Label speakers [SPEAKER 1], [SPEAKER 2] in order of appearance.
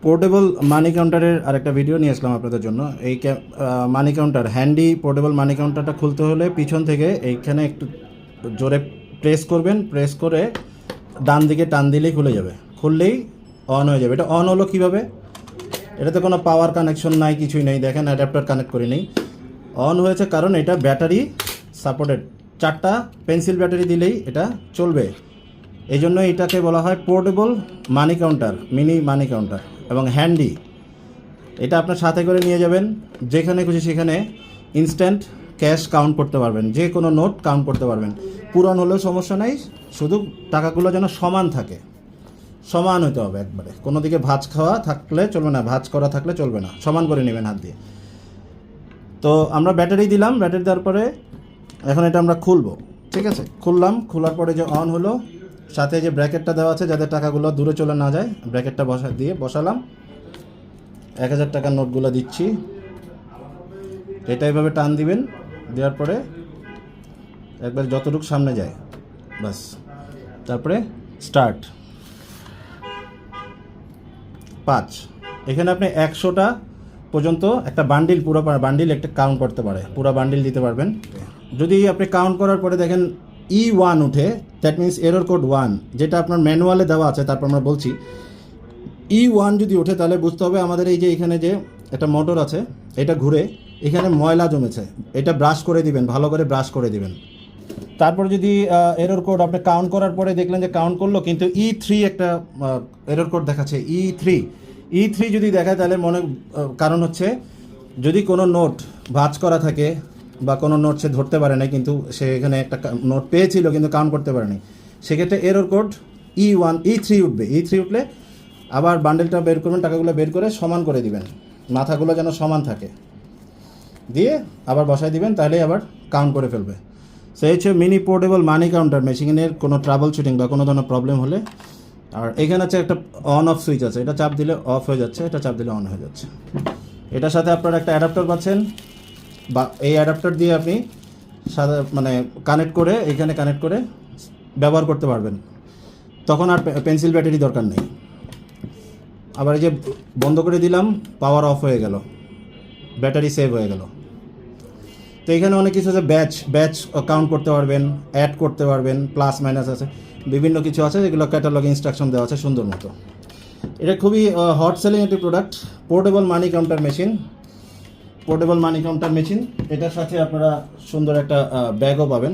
[SPEAKER 1] Portable মানি কাউন্টারের আরেকটা video নিয়ে আসলাম আপনাদের জন্য। এই মানি কাউন্টার, হ্যান্ডি পোর্টেবল মানি কাউন্টারটা খুলতে হলে পিছন থেকে এইখানে একটু জোরে প্রেস করবেন, প্রেস করে ডান দিকে টান দিলেই খুলে যাবে, খুললেই অন হয়ে যাবে। এটা অন হলো কীভাবে? এটাতে কোনো পাওয়ার কানেকশন নাই, কিছুই নেই। দেখেন অ্যাডাপ্টার কানেক্ট করে নেই, অন হয়েছে কারণ এটা ব্যাটারি সাপোর্টেড। 4টা পেন্সিল ব্যাটারি দিলেই এটা চলবে। এই জন্য এটাকে বলা হয় পোর্টেবল মানি কাউন্টার, মিনি মানি কাউন্টার এবং হ্যান্ডি। এটা আপনার সাথে করে নিয়ে যাবেন, যেখানে খুশি সেখানে ইনস্ট্যান্ট ক্যাশ কাউন্ট করতে পারবেন, যে কোনো নোট কাউন্ট করতে পারবেন। পুরান হলেও সমস্যা নেই, শুধু টাকাগুলো যেন সমান থাকে, সমান হতে হবে একবারে। কোনো দিকে ভাঁজ খাওয়া থাকলে চলবে না, ভাঁজ করা থাকলে চলবে না, সমান করে নেবেন হাত দিয়ে। তো আমরা ব্যাটারি দিলাম, ব্যাটারি দেওয়ার পরে এখন এটা আমরা খুলবো। ঠিক আছে, খুললাম, খোলার পরে যে অন হলো, সাথে যে ব্র্যাকেটটা দেওয়া আছে যাতে টাকাগুলো দূরে চলে না যায়, ব্র্যাকেটটা বসালাম। 1000 টাকার নোটগুলো দিচ্ছি। এটা এভাবে টান দিবেন, দেওয়ার পরে একবার যতটুকু সামনে যায় বাস, তারপরে স্টার্ট 5। এখানে আপনি 100টা পর্যন্ত একটা বান্ডিল, পুরো বান্ডিল একটা কাউন্ট করতে পারে, পুরো বান্ডিল দিতে পারবেন। যদি আপনি কাউন্ট করার পরে দেখেন E1 উঠে, দ্যাট মিনস এরর কোড 1, যেটা আপনার ম্যানুয়ালে দেওয়া আছে। তারপর আমরা বলছি E1 যদি ওঠে তাহলে বুঝতে হবে আমাদের এই যে এখানে যে একটা মোটর আছে, এটা ঘুরে এখানে ময়লা জমেছে, এটা ব্রাশ করে দিবেন, ভালো করে ব্রাশ করে দিবেন। তারপর যদি এরর কোড আপনি কাউন্ট করার পরে দেখলেন যে কাউন্ট করলো কিন্তু E3 একটা এরর কোড দেখাচ্ছে, E3 যদি দেখায় তাহলে কারণ হচ্ছে যদি কোনো নোট ভাঁজ করা থাকে বা কোনো নোট সে ধরতে পারে না, কিন্তু সে এখানে একটা নোট পেয়েছিল কিন্তু কাউন্ট করতে পারেনি, সেক্ষেত্রে এরর কোড E3 উঠবে। E3 উঠলে আবার বান্ডেলটা বের করবেন, টাকাগুলো বের করে সমান করে দিবেন, মাথাগুলো যেন সমান থাকে, দিয়ে আবার বসায় দিবেন, তাহলেই আবার কাউন্ট করে ফেলবে। সেই হচ্ছে মিনি পোর্টেবল মানি কাউন্টার মেশিনের কোনো ট্রাবল শুটিং বা কোনো ধরনের প্রবলেম হলে। আর এখানে হচ্ছে একটা অন অফ সুইচ আছে, এটা চাপ দিলে অফ হয়ে যাচ্ছে, এটা চাপ দিলে অন হয়ে যাচ্ছে। এটার সাথে আপনারা একটা অ্যাডাপ্টার পাচ্ছেন, বা এই অ্যাডাপ্টার দিয়ে আপনি মানে কানেক্ট করে, এখানে কানেক্ট করে ব্যবহার করতে পারবেন, তখন আর পেন্সিল ব্যাটারি দরকার নেই। আবার এই যে বন্ধ করে দিলাম, পাওয়ার অফ হয়ে গেল, ব্যাটারি সেভ হয়ে গেল। তো এখানে অনেক কিছু আছে, ব্যাচ কাউন্ট করতে পারবেন, অ্যাড করতে পারবেন, প্লাস মাইনাস আছে, বিভিন্ন কিছু আছে যেগুলো ক্যাটালগে ইনস্ট্রাকশন দেওয়া আছে সুন্দর মতো। এটা খুবই হট সেলিং একটি প্রোডাক্ট, পোর্টেবল মানি কাউন্টার মেশিন। পোর্টেবল মানি কাউন্টার মেশিন, এটার সাথে আপনারা সুন্দর একটা ব্যাগও পাবেন।